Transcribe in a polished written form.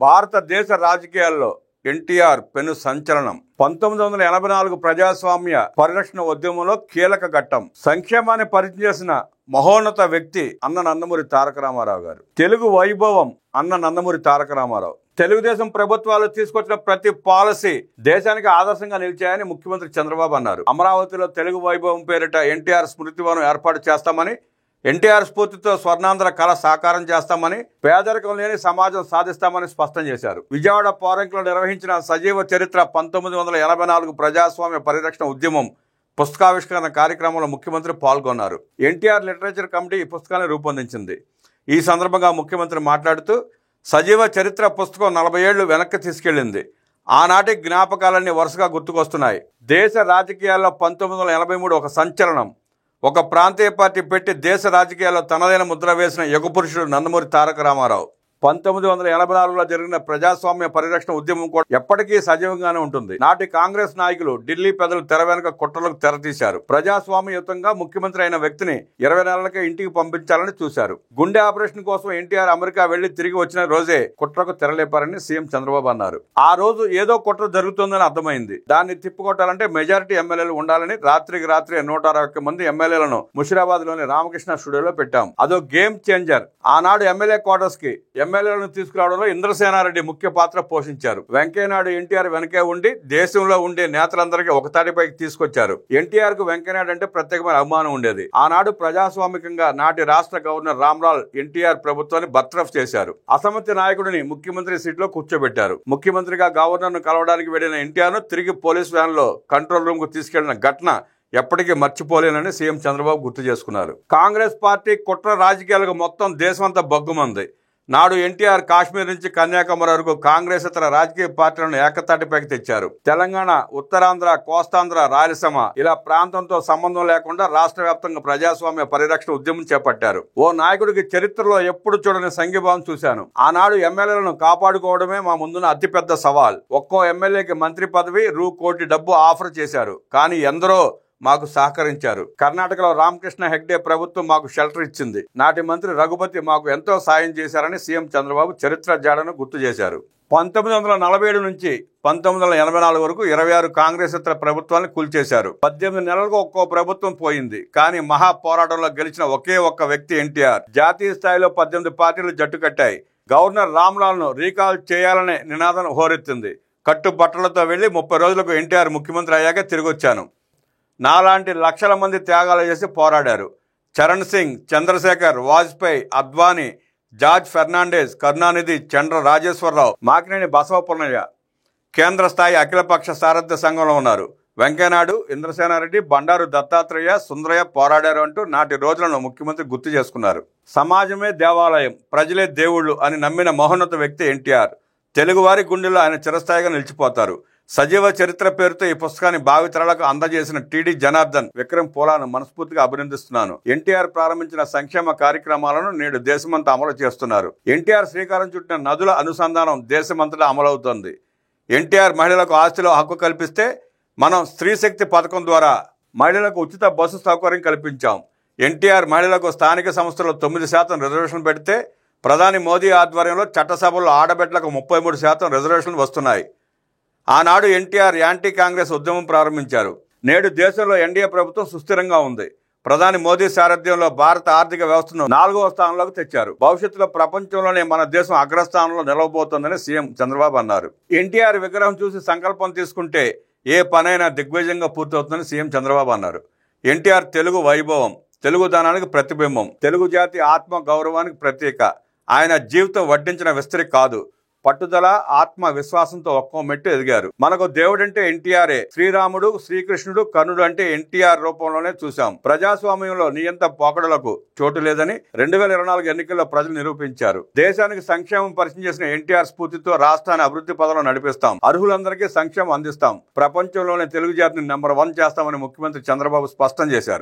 భారతదేశ రాజకీయాల్లో ఎన్టీఆర్ పెను సంచలనం. 1984 ప్రజాస్వామ్య పరిరక్షణ ఉద్యమంలో కీలక ఘట్టం. సంక్షేమాన్ని పరిచయం చేసిన మహోన్నత వ్యక్తి అన్న నందమూరి తారక రామారావు గారు. తెలుగు వైభవం అన్న నందమూరి తారక రామారావు. తెలుగుదేశం ప్రభుత్వాలు తీసుకొచ్చిన ప్రతి పాలసీ దేశానికి ఆదర్శంగా నిలిచాయని ముఖ్యమంత్రి చంద్రబాబు అన్నారు. అమరావతిలో తెలుగు వైభవం పేరిట ఎన్టీఆర్ స్మృతివనం ఏర్పాటు చేస్తామని, ఎన్టీఆర్ స్ఫూర్తితో స్వర్ణాంధ్ర కళ సాకారం చేస్తామని, పేదరికం లేని సమాజం సాధిస్తామని స్పష్టం చేశారు. విజయవాడ పౌరంకిలో నిర్వహించిన సజీవ చరిత్ర 1984 ప్రజాస్వామ్య పరిరక్షణ ఉద్యమం పుస్తకావిష్కరణ కార్యక్రమంలో ముఖ్యమంత్రి పాల్గొన్నారు. ఎన్టీఆర్ లిటరేచర్ కమిటీ ఈ పుస్తకాన్ని రూపొందించింది. ఈ సందర్భంగా ముఖ్యమంత్రి మాట్లాడుతూ, సజీవ చరిత్ర పుస్తకం 40 ఏళ్లు వెనక్కి తీసుకెళ్లింది. ఆనాటి జ్ఞాపకాలన్నీ వరుసగా గుర్తుకొస్తున్నాయి. దేశ రాజకీయాల్లో 1983 ఒక సంచలనం. ఒక ప్రాంతీయ పార్టీ పెట్టి దేశ రాజకీయాల్లో తనదైన ముద్ర వేసిన యుగపురుషుడు నందమూరి తారక రామారావు. 1984లో జరిగిన ప్రజాస్వామ్య పరిరక్షణ ఉద్యమం కూడా ఎప్పటికీ సజీవంగానే ఉంటుంది. నాటి కాంగ్రెస్ నాయకులు ఢిల్లీ పెద్దలు తెర వెనుక కుట్రలకు తెరతీశారు. ప్రజాస్వామ్యయుతంగా ముఖ్యమంత్రి అయిన వ్యక్తిని 20 నెలలకే ఇంటికి పంపించాలని చూశారు. గుండె ఆపరేషన్ కోసం ఎన్టీఆర్ అమెరికా వెళ్లి తిరిగి వచ్చిన రోజే కుట్రకు తెరలేపారని సీఎం చంద్రబాబు అన్నారు. ఆ రోజు ఏదో కుట్ర జరుగుతుందని అర్థమైంది. దాన్ని తిప్పుకొట్టాలంటే మెజారిటీ ఎమ్మెల్యేలు ఉండాలని రాత్రికి రాత్రి 161 మంది ఎమ్మెల్యేలను ముషిరాబాద్ లోని రామకృష్ణ స్టూడియోలో పెట్టాం. అదో గేమ్ చేంజర్. ఆనాడు ఎమ్మెల్యే క్వార్టర్స్ కి ఎమ్మెల్యేలను తీసుకురావడంలో ఇంద్రసేనారెడ్డి ముఖ్య పాత్ర పోషించారు. వెంకయ్యనాయుడు ఎన్టీఆర్ వెనకే ఉండి దేశంలో ఉండే నేతలందరికీ ఒకతాటిపైకి తీసుకొచ్చారు. ఎన్టీఆర్ కు వెంకయ్యనాయుడు అంటే ప్రత్యేకమైన అభిమానం ఉండేది. ఆనాడు ప్రజాస్వామికంగా నాటి రాష్ట్ర గవర్నర్ రామ్లాల్ ఎన్టీఆర్ ప్రభుత్వాన్ని బర్తరఫ్ చేశారు. అసమ్మతి నాయకుడిని ముఖ్యమంత్రి సీట్లో కూర్చోబెట్టారు. ముఖ్యమంత్రిగా గవర్నర్ ను కలవడానికి వెళ్లిన ఎన్టీఆర్ ను తిరిగి పోలీస్ వ్యాన్ లో కంట్రోల్ రూమ్ కు తీసుకెళ్లిన ఘటన ఎప్పటికీ మర్చిపోలేనని సీఎం చంద్రబాబు గుర్తు చేసుకున్నారు. కాంగ్రెస్ పార్టీ కుట్ర రాజకీయాలకు మొత్తం దేశమంతా బగ్గుమంది. నాడు ఎన్టీఆర్ కాశ్మీర్ నుంచి కన్యాకుమారి వరకు కాంగ్రెస్ ఇతర రాజకీయ పార్టీలను ఏకతాటిపైకి తెచ్చారు. తెలంగాణ, ఉత్తరాంధ్ర, కోస్తాంధ్ర, రాయలసీమ ఇలా ప్రాంతంతో సంబంధం లేకుండా రాష్ట్ర వ్యాప్తంగా ప్రజాస్వామ్య పరిరక్షణ ఉద్యమం చేపట్టారు. ఓ నాయకుడికి చరిత్రలో ఎప్పుడు చూడని సంఘీభావం చూశాను. ఆనాడు ఎమ్మెల్యేలను కాపాడుకోవడమే మా ముందున్న అతిపెద్ద సవాల్. ఒక్కో ఎమ్మెల్యేకి మంత్రి పదవి, ₹1 కోటి డబ్బు ఆఫర్ చేశారు. కానీ ఎందరో మాకు సహకరించారు. కర్ణాటకలో రామకృష్ణ హెగ్డే ప్రభుత్వం మాకు షెల్టర్ ఇచ్చింది. నాటి మంత్రి రఘుపతి మాకు ఎంతో సాయం చేశారని సీఎం చంద్రబాబు చరిత్ర జాడను గుర్తు చేశారు. 1947 నుంచి 1984 వరకు 26 కాంగ్రెస్ ఇతర ప్రభుత్వాన్ని కూల్చేశారు. 18 నెలలకు ఒక్కో ప్రభుత్వం పోయింది. కానీ మహా పోరాటంలో గెలిచిన ఒకే ఒక్క వ్యక్తి ఎన్టీఆర్. జాతీయ స్థాయిలో 18 పార్టీలు జట్టు కట్టాయి. గవర్నర్ రామ్లాల్ ను రీకాల్ చేయాలనే నినాదం హోరెత్తింది. కట్టుబట్టలతో వెళ్లి 30 రోజులకు ఎన్టీఆర్ ముఖ్యమంత్రి అయ్యాక తిరిగొచ్చాను. నాలాంటి లక్షల మంది త్యాగాలు చేసి పోరాడారు. చరణ్ సింగ్, చంద్రశేఖర్, వాజ్పేయి, అద్వానీ, జార్జ్ ఫెర్నాండెస్, కరుణానిధి, చంద్ర రాజేశ్వరరావు, మాకినేని బసవపున్నయ్య కేంద్ర స్థాయి అఖిలపక్ష సారథ్య సంఘంలో ఉన్నారు. వెంకయ్యనాయుడు, ఇంద్రసేనారెడ్డి, బండారు దత్తాత్రేయ, సుందరయ్య పోరాడారు అంటూ నాటి రోజులను ముఖ్యమంత్రి గుర్తు చేసుకున్నారు. సమాజమే దేవాలయం, ప్రజలే దేవుళ్ళు అని నమ్మిన మహోన్నత వ్యక్తి ఎన్టీఆర్. తెలుగువారి గుండెల్లో ఆయన చిరస్థాయిగా నిలిచిపోతారు. సజీవ చరిత్ర పేరుతో ఈ పుస్తకాన్ని భావితరాలకు అందజేసిన టీడీ జనార్దన్, విక్రమ్ పోలాను మనస్ఫూర్తిగా అభినందిస్తున్నాను. ఎన్టీఆర్ ప్రారంభించిన సంక్షేమ కార్యక్రమాలను నేడు దేశమంతా అమలు చేస్తున్నారు. ఎన్టీఆర్ శ్రీకారం చుట్టిన నదుల అనుసంధానం దేశమంతటా అమలవుతోంది. ఎన్టీఆర్ మహిళలకు ఆస్తిలో హక్కు కల్పిస్తే మనం స్త్రీ శక్తి పథకం ద్వారా మహిళలకు ఉచిత బస్సు సౌకర్యం కల్పించాం. ఎన్టీఆర్ మహిళలకు స్థానిక సంస్థల్లో 9% రిజర్వేషన్ పెడితే ప్రధాని మోదీ ఆధ్వర్యంలో చట్టసభల్లో ఆడబిడ్డలకు 33% రిజర్వేషన్లు వస్తున్నాయి. ఆనాడు ఎన్టీఆర్ యాంటీ కాంగ్రెస్ ఉద్యమం ప్రారంభించారు. నేడు దేశంలో ఎన్డీఏ ప్రభుత్వం సుస్థిరంగా ఉంది. ప్రధాని మోదీ సారథ్యంలో భారత ఆర్థిక వ్యవస్థను 4వ స్థానంలోకి తెచ్చారు. భవిష్యత్తులో ప్రపంచంలోనే మన దేశం అగ్రస్థానంలో నిలవబోతోందని సీఎం చంద్రబాబు అన్నారు. ఎన్టీఆర్ విగ్రహం చూసి సంకల్పం తీసుకుంటే ఏ పనైనా దిగ్విజయంగా పూర్తవుతుందని సీఎం చంద్రబాబు అన్నారు. ఎన్టీఆర్ తెలుగు వైభవం, తెలుగుదనానికి ప్రతిబింబం, తెలుగు జాతి ఆత్మ గౌరవానికి ప్రతీక. ఆయన జీవితం వడ్డించిన విస్తరి కాదు, పట్టుదల, ఆత్మ విశ్వాసంతో ఒక్కో మెట్టు ఎదిగారు. మనకు దేవుడంటే ఎన్టీఆర్ఏ. శ్రీరాముడు, శ్రీకృష్ణుడు, కర్ణుడు అంటే ఎన్టీఆర్ రూపంలోనే చూశాం. ప్రజాస్వామ్యంలో నియంత పోకడలకు చోటు లేదని 2024 ఎన్నికల్లో ప్రజలు నిరూపించారు. దేశానికి సంక్షేమం పరిచయం చేసిన ఎన్టీఆర్ స్ఫూర్తితో రాష్ట్రాన్ని అభివృద్ధి పదంలో నడిపిస్తాం. అర్హులందరికీ సంక్షేమం అందిస్తాం. ప్రపంచంలోనే తెలుగు జాతిని నెంబర్ 1 చేస్తామని ముఖ్యమంత్రి చంద్రబాబు స్పష్టం చేశారు.